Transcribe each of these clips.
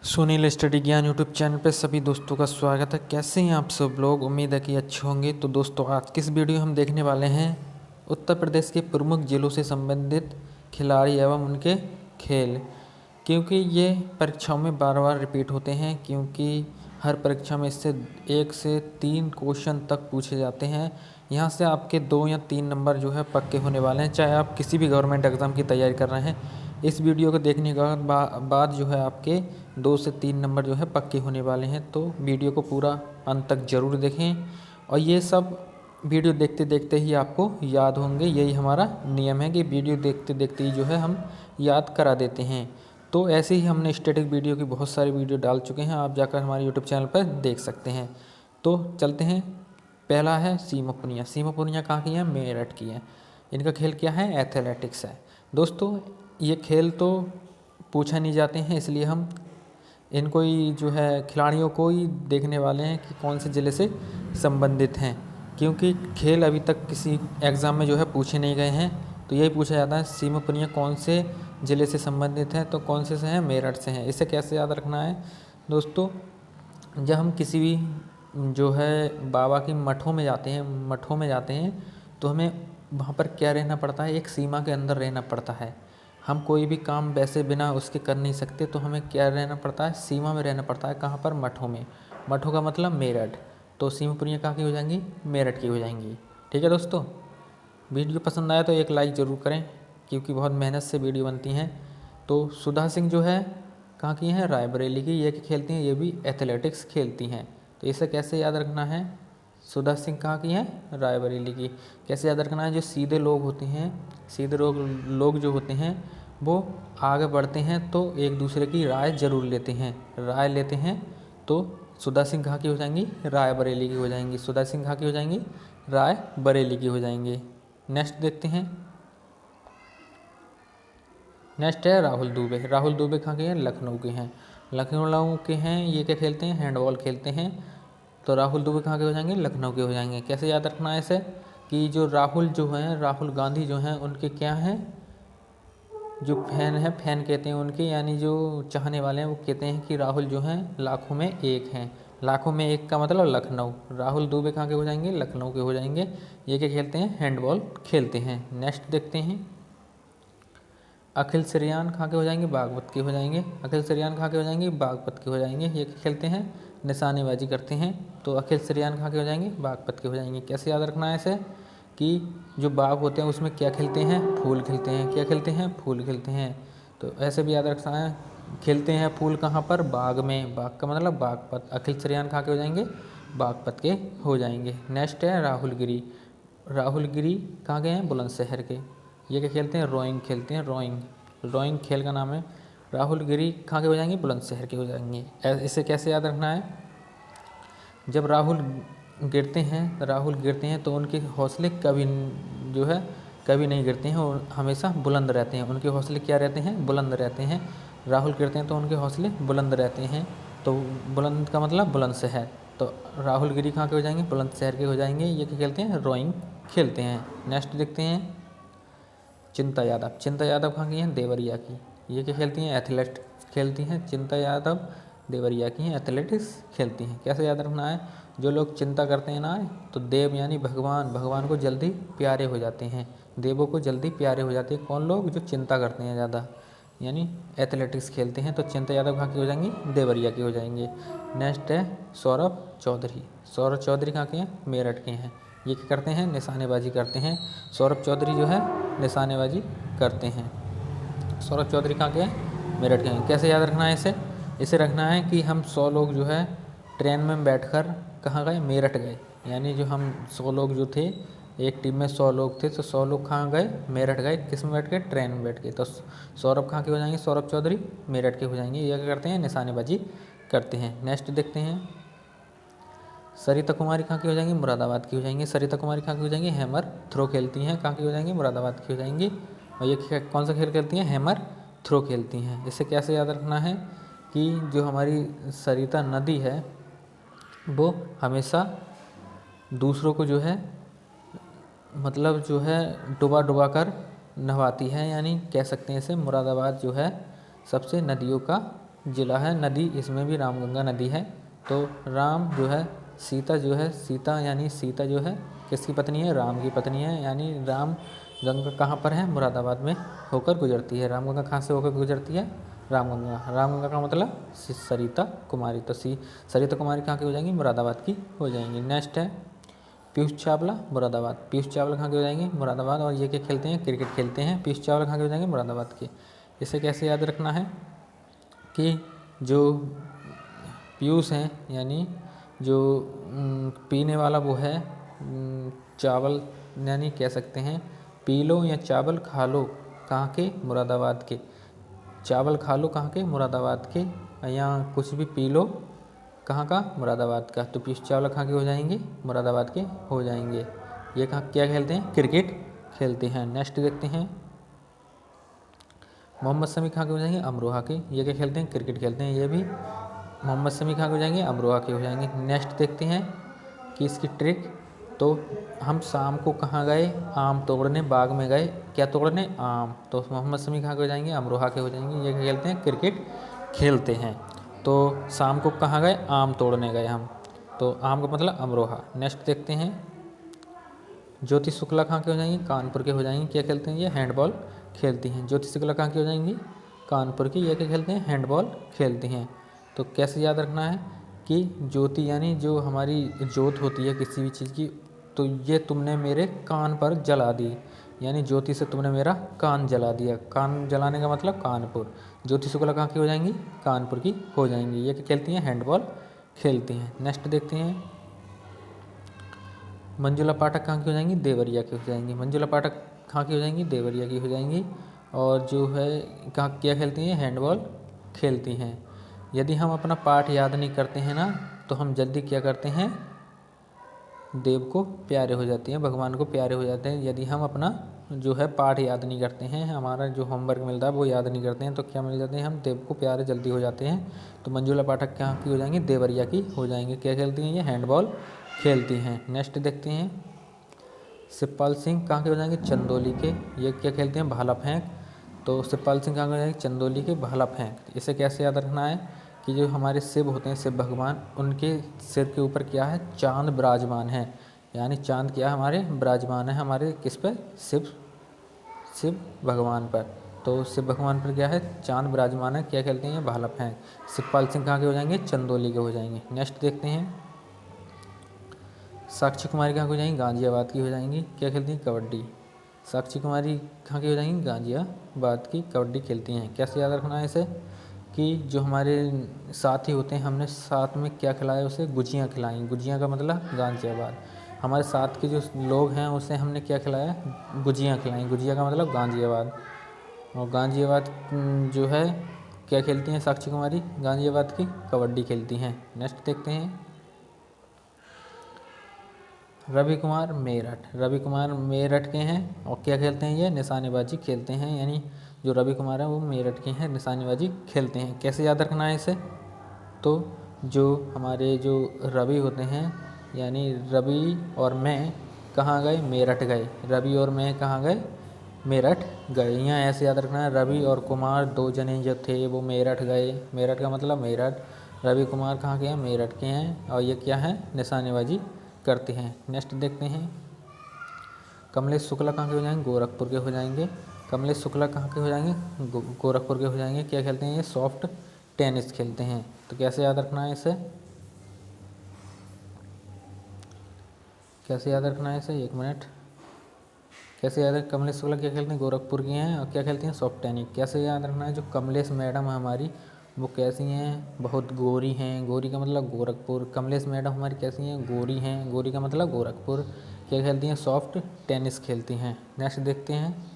Sunil study ज्ञान YouTube channel पे सभी दोस्तों का स्वागत है। कैसे हैं आप सब लोग? उम्मीद है कि अच्छे होंगे। तो दोस्तों, आज किस वीडियो हम देखने वाले हैं उत्तर प्रदेश के प्रमुख जिलों से संबंधित खिलाड़ी एवं उनके खेल, क्योंकि ये परीक्षाओं में बार बार रिपीट होते हैं, क्योंकि हर परीक्षा में इससे 1 से 3 क्वेश्चन तक पूछे जाते हैं। यहाँ से आपके 2 या 3 नंबर जो है पक्के होने वाले हैं, चाहे आप किसी भी गवर्नमेंट एग्ज़ाम की तैयारी कर रहे हैं। इस वीडियो को देखने के बाद जो है आपके 2 से 3 नंबर जो है पक्के होने वाले हैं। तो वीडियो को पूरा अंत तक ज़रूर देखें, और ये सब वीडियो देखते देखते ही आपको याद होंगे। यही हमारा नियम है कि वीडियो देखते देखते ही जो है हम याद करा देते हैं। तो ऐसे ही हमने स्टैटिक वीडियो की बहुत सारी वीडियो डाल चुके हैं, आप जाकर हमारे यूट्यूब चैनल पर देख सकते हैं। तो चलते हैं। पहला है सीमा पुनिया। सीमा पुनिया कहाँ की है? मेरठ की है। इनका खेल क्या है? एथलेटिक्स है। दोस्तों, ये खेल तो पूछा नहीं जाते हैं, इसलिए हम इनको ही जो है खिलाड़ियों को ही देखने वाले हैं कि कौन से ज़िले से संबंधित हैं, क्योंकि खेल अभी तक किसी एग्ज़ाम में जो है पूछे नहीं गए हैं। तो यही पूछा जाता है सीमा पुनिया कौन से ज़िले से संबंधित है, तो कौन से हैं? मेरठ से हैं। इसे कैसे याद रखना है दोस्तों? जब हम किसी भी जो है बाबा की मठों में जाते हैं तो हमें वहाँ पर क्या रहना पड़ता है? एक सीमा के अंदर रहना पड़ता है। हम कोई भी काम वैसे बिना उसके कर नहीं सकते, तो हमें क्या रहना पड़ता है? सीमा में रहना पड़ता है। कहाँ पर? मठों में। मठों का मतलब मेरठ। तो सीमा पुनिया कहाँ की हो जाएंगी? मेरठ की हो जाएंगी। ठीक है दोस्तों, वीडियो पसंद आया तो एक लाइक ज़रूर करें, क्योंकि बहुत मेहनत से वीडियो बनती हैं। तो सुधा सिंह जो है कहाँ की हैं? रायबरेली की। ये खेलती हैं, ये भी एथलेटिक्स खेलती हैं। तो इसे कैसे याद रखना है? सुधा सिंह कहाँ की हैं? रायबरेली की। कैसे याद रखना है? जो सीधे लोग होते हैं, सीधे लोग जो होते हैं वो आगे बढ़ते हैं तो एक दूसरे की राय ज़रूर लेते हैं। तो सुधा सिंह कहाँ की हो जाएंगी? रायबरेली की हो जाएंगी। सुधा सिंह कहाँ की हो जाएंगी? रायबरेली की हो जाएंगी। नेक्स्ट देखते हैं। नेक्स्ट है राहुल दुबे। राहुल दुबे कहाँ के हैं? लखनऊ के हैं। लखनऊ के हैं। ये क्या खेलते हैं? हैंडबॉल खेलते हैं। तो राहुल दुबे कहाँ के हो जाएंगे? लखनऊ के हो जाएंगे। कैसे याद रखना है इसे? कि जो राहुल जो हैं, राहुल गांधी जो हैं, उनके क्या हैं? जो फैन है, फैन कहते हैं उनके, यानी जो चाहने वाले हैं, वो कहते हैं कि राहुल जो हैं लाखों में एक हैं। लाखों में एक का मतलब लखनऊ। राहुल दुबे कहाँ के हो जाएंगे? लखनऊ के हो जाएंगे। ये क्या खेलते हैं? हैंडबॉल खेलते हैं। नेक्स्ट देखते हैं। अखिल श्रेयान कहाँ के हो जाएंगे? बागपत के हो जाएंगे। अखिल श्रेयान कहाँ के हो जाएंगे? बागपत के हो जाएंगे। ये खेलते हैं? निशानेबाजी करते हैं। तो अखिल श्रेयान कहाँ के हो जाएंगे? बागपत के हो जाएंगे। कैसे याद रखना है इसे? कि जो बाग होते हैं उसमें क्या खेलते हैं? फूल खिलते हैं। क्या खेलते हैं? फूल खिलते हैं। तो ऐसे भी याद रखना है। खिलते हैं फूल कहाँ पर? बाग में। बाग का मतलब बागपत। अखिल श्रेयान कहाँ के हो जाएंगे? बागपत के हो जाएंगे। नेक्स्ट है राहुल गिरी। राहुल गिरी कहाँ के हैं? बुलंदशहर के। ये क्या खेलते हैं? रोइंग खेलते हैं। रोइंग खेल का नाम है। राहुल गिरी कहाँ के हो जाएंगे? बुलंदशहर के हो जाएंगे। इसे कैसे याद रखना है? जब राहुल गिरते हैं तो उनके हौसले कभी नहीं गिरते हैं और हमेशा बुलंद रहते हैं। उनके हौसले क्या रहते हैं? बुलंद रहते हैं। राहुल गिरते हैं तो उनके हौसले बुलंद रहते हैं। तो बुलंद का मतलब बुलंदशहर। तो राहुल गिरी कहाँ के हो जाएंगे? बुलंदशहर के हो जाएंगे। ये क्या खेलते हैं? रोइंग खेलते हैं। नेक्स्ट देखते हैं। चिंता यादव। चिंता यादव कहाँ की हैं? देवरिया की। ये क्या खेलती हैं? एथलेट खेलती हैं। चिंता यादव देवरिया की हैं, एथलेटिक्स खेलती हैं। कैसे याद रखना है? जो लोग चिंता करते हैं ना, तो देव यानी भगवान को जल्दी प्यारे हो जाते हैं। देवों को जल्दी प्यारे हो जाते हैं कौन लोग? जो चिंता करते हैं ज़्यादा, यानी एथलेटिक्स खेलते हैं। तो चिंता यादव कहाँ की हो जाएंगी? देवरिया की हो जाएंगे। नेक्स्ट है सौरभ चौधरी। सौरभ चौधरी कहाँ के हैं? मेरठ के हैं। ये क्या करते हैं? निशानेबाजी करते हैं। सौरभ चौधरी जो है निशानेबाजी करते हैं। सौरभ चौधरी कहाँ के हैं? मेरठ के हैं। कैसे याद रखना है इसे? इसे रखना है कि हम 100 लोग जो है ट्रेन में बैठकर कहाँ गए? मेरठ गए। यानी जो हम 100 लोग जो थे, एक टीम में 100 लोग थे, तो 100 लोग कहाँ गए? मेरठ गए। किस में बैठ के? ट्रेन में बैठ के। तो सौरभ कहाँ के हो जाएंगे? सौरभ चौधरी मेरठ के हो जाएंगे। ये क्या करते हैं? निशानेबाजी करते हैं। नेक्स्ट देखते हैं। सरिता कुमारी कहाँ की हो जाएंगी? मुरादाबाद की हो जाएंगी। सरिता कुमारी कहाँ की हो जाएंगी? हैमर थ्रो खेलती हैं। कहाँ की हो जाएंगी? मुरादाबाद की हो जाएंगी। और ये कौन सा खेल खेलती हैं? हैमर थ्रो खेलती हैं। इसे कैसे याद रखना है? कि जो हमारी सरिता नदी है वो हमेशा दूसरों को जो है मतलब जो है डुबा कर नहवाती है, यानी कह सकते हैं इसे मुरादाबाद जो है सबसे नदियों का जिला है, नदी इसमें भी रामगंगा नदी है। तो राम जो है, सीता जो है, सीता यानी सीता जो है किसकी पत्नी है? राम की पत्नी है। यानी राम गंगा कहाँ पर है? मुरादाबाद में होकर गुजरती है। रामगंगा कहाँ से होकर गुजरती है? रामगंगा। रामगंगा का मतलब सरिता कुमारी। तो सरिता कुमारी कहाँ की हो जाएंगी? मुरादाबाद की हो जाएंगी। नेक्स्ट है पीयूष चावला, मुरादाबाद। पीयूष चावला कहाँ के हो जाएंगे? मुरादाबाद। और ये क्या खेलते हैं? क्रिकेट खेलते हैं। पीयूष चावला कहाँ के हो जाएंगे? मुरादाबाद के। इसे कैसे याद रखना है कि जो पीयूष हैं यानी जो पीने वाला वो है चावल, यानी कह सकते हैं पी लो या चावल खा लो, कहाँ के? मुरादाबाद के। चावल खा लो कहाँ के? मुरादाबाद के। या कुछ भी पी लो कहाँ का? मुरादाबाद का। तो पीयूष चावला कहाँ के हो जाएंगे? मुरादाबाद के हो जाएंगे। ये कहाँ क्या खेलते हैं? क्रिकेट खेलते हैं। नेक्स्ट देखते हैं मोहम्मद शमी कहाँ के हो जाएंगे? अमरोहा के। ये क्या खेलते हैं? क्रिकेट खेलते हैं। ये भी मोहम्मद शमी कहाँ के हो जाएंगे? अमरोहा के हो जाएंगे। नेक्स्ट देखते हैं कि इसकी ट्रिक। तो हम शाम को कहाँ गए? आम तोड़ने बाग में गए। क्या तोड़ने? आम। तो मोहम्मद शमी कहाँ के हो जाएंगे? अमरोहा के हो जाएंगे। ये क्या खेलते हैं? क्रिकेट खेलते हैं। तो शाम को कहाँ गए? आम तोड़ने गए हम। तो आम का मतलब अमरोहा। नेक्स्ट देखते हैं ज्योति शुक्ला कहाँ के हो जाएंगी? कानपुर के हो जाएंगी। क्या खेलते हैं? ये हैंडबॉल खेलती हैं। ज्योति शुक्ला कहाँ की हो जाएंगी? कानपुर की। ये क्या खेलते हैं? हैंडबॉल खेलती हैं। तो कैसे याद रखना है कि ज्योति यानी जो हमारी ज्योत होती है किसी भी चीज़ की, तो ये तुमने मेरे कान पर जला दी, यानी ज्योति से तुमने मेरा कान जला दिया। कान जलाने का मतलब कानपुर। ज्योति शुक्ला कहाँ की हो जाएंगी? कानपुर की हो जाएंगी। ये क्या खेलती हैं? हैंडबॉल खेलती हैं। नेक्स्ट देखते हैं मंजुला पाठक कहाँ की हो जाएंगी? देवरिया की हो जाएंगी। मंजुला पाठक कहाँ की हो जाएंगी? देवरिया की हो जाएंगी। और जो है कहाँ क्या खेलती हैं? हैंडबॉल खेलती हैं। यदि हम अपना पाठ याद नहीं करते हैं ना, तो हम जल्दी क्या करते हैं? देव को प्यारे हो जाते हैं, भगवान को प्यारे हो जाते हैं। यदि हम अपना जो है पाठ याद नहीं करते हैं, हमारा जो होमवर्क मिलता है वो याद नहीं करते हैं, तो क्या मिल जाते हैं? हम देव को प्यारे जल्दी हो जाते हैं। तो मंजुला पाठक कहाँ की हो जाएंगी? देवरिया की हो जाएंगी। क्या खेलती हैं? ये हैंडबॉल खेलती हैं। नेक्स्ट देखते हैं शिवपाल सिंह कहाँ के हो जाएंगे? चंदौली के। ये क्या खेलते हैं? भाला फेंक। तो शिवपाल सिंह कहाँ के हो जाएंगे? चंदौली के। भाला फेंक। इसे कैसे याद रखना है कि जो हमारे शिव होते हैं, शिव भगवान, उनके सिर के ऊपर क्या है? चांद विराजमान है। यानी चांद क्या हमारे विराजमान है? हमारे किस पर? शिव भगवान पर। तो शिव भगवान पर क्या है? चांद विराजमान है। क्या खेलते हैं? ये भाला फेंक। शिवपाल सिंह कहाँ के हो जाएंगे? चंदौली के हो जाएंगे। नेक्स्ट देखते हैं साक्षी कुमारी कहाँ की हो जाएंगी? गाजियाबाद की हो जाएंगी। क्या खेलती हैं? कबड्डी। साक्षी कुमारी कहाँ की हो जाएंगी? गाजियाबाद की। कबड्डी खेलती हैं। कैसे याद रखना है इसे कि जो हमारे साथी होते हैं, हमने साथ में क्या खिलाया उसे? गुजियाँ खिलाई। गुजियाँ का मतलब गाजियाबाद। हमारे साथ के जो लोग हैं उसे हमने क्या खिलाया? गुजियाँ खिलाई। गुजिया का मतलब गाजियाबाद। और गाजियाबाद जो है क्या खेलती हैं साक्षी कुमारी? गाजियाबाद की कबड्डी खेलती हैं। नेक्स्ट देखते हैं रवि कुमार मेरठ। रवि कुमार मेरठ के हैं और क्या खेलते हैं? ये निशानेबाजी खेलते हैं। यानी जो रवि कुमार हैं वो मेरठ के हैं, निशानेबाजी खेलते हैं। कैसे याद रखना है इसे? तो जो हमारे जो रवि होते हैं, यानी रवि और मैं कहाँ गए? मेरठ गए। रवि और मैं कहाँ गए? मेरठ गए। यहाँ ऐसे याद रखना है रवि और कुमार दो जने जो थे वो मेरठ गए। मेरठ का मतलब मेरठ। रवि कुमार कहाँ के हैं? मेरठ के हैं। और ये क्या है? निशानेबाजी करते हैं। नेक्स्ट देखते हैं कमलेश शुक्ला कहाँ के हो जाएंगे? गोरखपुर के हो जाएंगे। कमलेश शुक्ला कहाँ के हो जाएंगे? गोरखपुर के हो जाएंगे। क्या खेलते हैं? ये सॉफ्ट टेनिस खेलते हैं। तो कैसे याद रखना है इसे? कैसे याद रखना है इसे? एक मिनट। कैसे याद रख? कमलेश शुक्ला क्या खेलते हैं? गोरखपुर की हैं। और क्या खेलती हैं? Soft tennis. कैसे याद रखना है? जो कमलेश मैडम है हमारी, वो कैसी हैं? बहुत गोरी हैं। गोरी का मतलब गोरखपुर। कमलेश मैडम हमारी कैसी हैं? गोरी हैं। गोरी का मतलब गोरखपुर। क्या खेलती हैं? सॉफ्ट टेनिस खेलती हैं। नेक्स्ट देखते हैं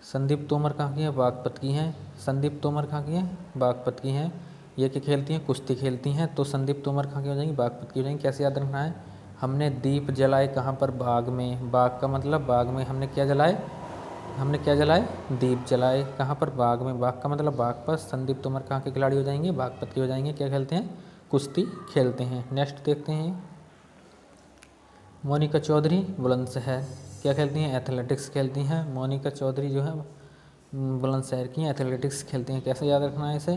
संदीप तोमर कहाँ की हैं? बागपत की हैं। संदीप तोमर कहाँ की हैं? बागपत की हैं। ये क्या खेलती हैं? कुश्ती खेलती हैं। तो संदीप तोमर कहाँ की हो जाएंगी? बागपत की हो जाएंगी। कैसे याद रखना है? हमने दीप जलाए कहाँ पर? बाग में। बाग का मतलब बाग में हमने क्या जलाए? हमने क्या जलाए? दीप जलाए। कहाँ पर? बाग में। बाग का मतलब बाग पर। संदीप तोमर कहाँ के खिलाड़ी हो जाएंगे? बागपत के हो जाएंगे। क्या खेलते हैं? कुश्ती खेलते हैं। नेक्स्ट देखते हैं मोनिका चौधरी बुलंदशहर। क्या खेलती हैं? एथलेटिक्स खेलती हैं। मोनिका चौधरी जो है बुलंदशहर की एथलेटिक्स खेलती हैं। कैसे याद रखना है इसे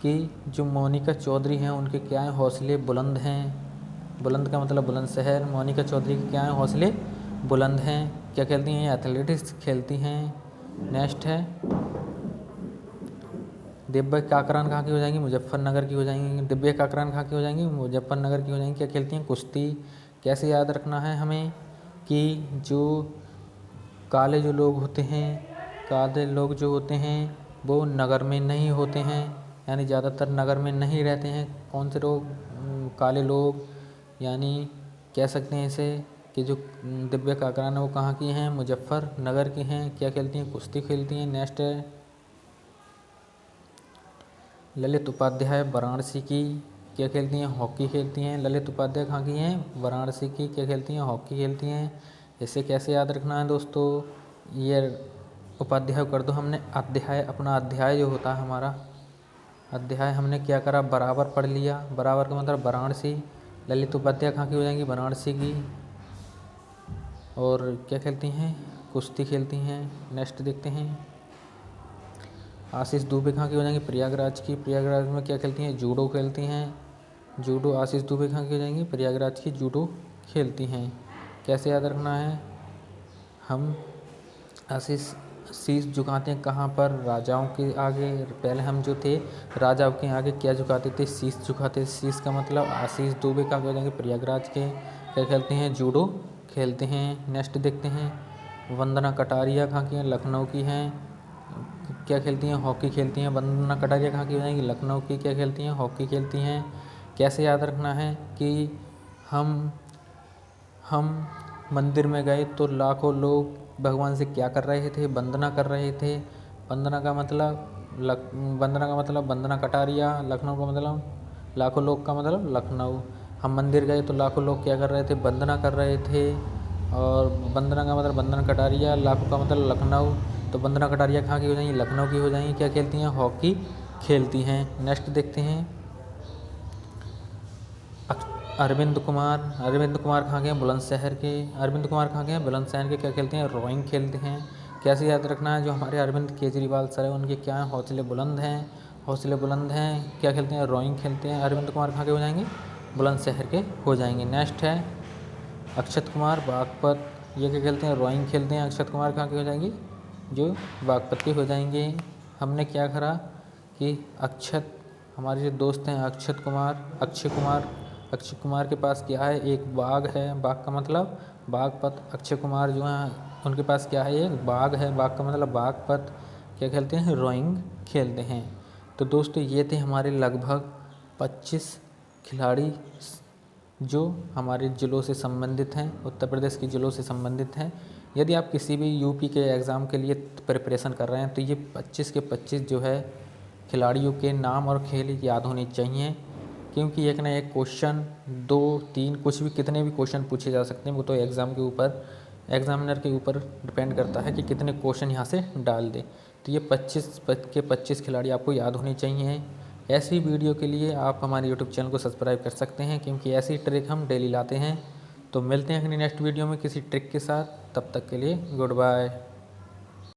कि जो मोनिका चौधरी हैं उनके क्या हैं, हौसले बुलंद हैं। बुलंद का मतलब बुलंदशहर। मोनिका चौधरी के क्या हैं, हौसले बुलंद हैं। क्या खेलती हैं, एथलेटिक्स खेलती हैं। नेक्स्ट है दिव्या काकरान कहाँ की हो जाएंगी, मुजफ्फरनगर की हो जाएंगी। दिव्या काकरान कहाँ की हो जाएंगी, मुजफ्फरनगर की हो जाएंगी। क्या खेलती हैं, कुश्ती। कैसे याद रखना है हमें कि जो काले जो लोग होते हैं, काले लोग जो होते हैं वो नगर में नहीं होते हैं, यानी ज़्यादातर नगर में नहीं रहते हैं। कौन से लोग, काले लोग, यानी कह सकते हैं इसे कि जो दिव्या काकरान है वो कहाँ की हैं, मुजफ्फरनगर की हैं। क्या खेलती हैं, कुश्ती खेलती हैं। नेक्स्ट है ललित उपाध्याय वाराणसी की। क्या खेलती हैं, हॉकी खेलती हैं। ललित उपाध्याय कहाँ की हैं, वाराणसी की। क्या खेलती हैं, हॉकी खेलती हैं। इसे कैसे याद रखना है दोस्तों, ये उपाध्याय कर दो हमने अध्याय, अपना अध्याय जो होता है हमारा अध्याय हमने क्या करा, बराबर पढ़ लिया। बराबर का मतलब वाराणसी। ललित उपाध्याय कहाँ की हो जाएंगी, वाराणसी की। और क्या खेलती हैं, कुश्ती खेलती हैं। नेक्स्ट देखते हैं आशीष दुबे कहाँ की हो जाएंगी, प्रयागराज की। प्रयागराज में क्या खेलती हैं, जूडो खेलती हैं। जूडो आशीष दुबे कहाँ की हो जाएंगी, प्रयागराज की, जूडो खेलती हैं। कैसे याद रखना है, हम आशीष शीश झुकाते हैं कहाँ पर, राजाओं के आगे। पहले हम जो थे राजाओं के आगे क्या झुकाते थे, शीश झुकाते थे। शीश का मतलब आशीष दुबे कहाँ के हो जाएंगे, प्रयागराज के। क्या खेलते हैं, जूडो खेलते हैं। नेक्स्ट देखते हैं वंदना कटारिया कहाँ की हैं, लखनऊ की हैं। क्या खेलती हैं, हॉकी खेलती हैं। वंदना कटारिया कहाँ की हो जाएंगी, लखनऊ की। क्या खेलती हैं, हॉकी खेलती हैं। कैसे याद रखना है कि हम मंदिर में गए तो लाखों लोग भगवान से क्या कर रहे थे, वंदना कर रहे थे। वंदना का मतलब वंदना कटारिया। लखनऊ का मतलब लाखों लोग का मतलब लखनऊ। हम मंदिर गए तो लाखों लोग क्या कर रहे थे, वंदना कर रहे थे। और वंदना का मतलब वंदना कटारिया, लाखों का मतलब लखनऊ। तो वंदना कटारिया कहाँ की हो जाएंगी, लखनऊ की हो जाएंगी। क्या खेलती हैं, हॉकी खेलती हैं। नेक्स्ट देखते हैं अरविंद कुमार कहाँ के हैं, बुलंदशहर के। अरविंद कुमार कहाँ के हैं, बुलंदशहर के। क्या खेलते हैं, रोइंग खेलते हैं। कैसे याद रखना है, जो हमारे अरविंद केजरीवाल सर हैं उनके क्या हैं, हौसले बुलंद हैं। हौसले बुलंद हैं। क्या खेलते हैं, रोइंग खेलते हैं। अरविंद कुमार कहाँ के हो जाएंगे, बुलंदशहर के हो जाएंगे। नेक्स्ट है अक्षत कुमार बागपत। ये क्या खेलते हैं, रोइंग खेलते हैं। अक्षत कुमार कहाँ के हो जाएंगे, जो बागपत के हो जाएंगे। हमने क्या करा कि अक्षत, हमारे जो दोस्त हैं अक्षय कुमार के पास क्या है, एक बाग है। बाग का मतलब बागपत। अक्षय कुमार जो हैं उनके पास क्या है, एक बाग है। बाग का मतलब बागपत। क्या खेलते हैं, रोइंग खेलते हैं। तो दोस्तों ये थे हमारे लगभग 25 खिलाड़ी जो हमारे ज़िलों से संबंधित हैं, उत्तर प्रदेश के ज़िलों से संबंधित हैं। यदि आप किसी भी यूपी के एग्ज़ाम के लिए प्रिपरेशन कर रहे हैं तो ये 25 के 25 जो है खिलाड़ियों के नाम और खेल याद होने चाहिए, क्योंकि एक ना एक क्वेश्चन, 2-3 कुछ भी, कितने भी क्वेश्चन पूछे जा सकते हैं। वो तो एग्ज़ामिनर के ऊपर डिपेंड करता है कि कितने क्वेश्चन यहाँ से डाल दे। तो ये 25 के 25 खिलाड़ी आपको याद होने चाहिए। ऐसी वीडियो के लिए आप हमारे यूट्यूब चैनल को सब्सक्राइब कर सकते हैं, क्योंकि ऐसी ट्रिक हम डेली लाते हैं। तो मिलते हैं अपनी नेक्स्ट वीडियो में किसी ट्रिक के साथ। तब तक के लिए गुड बाय।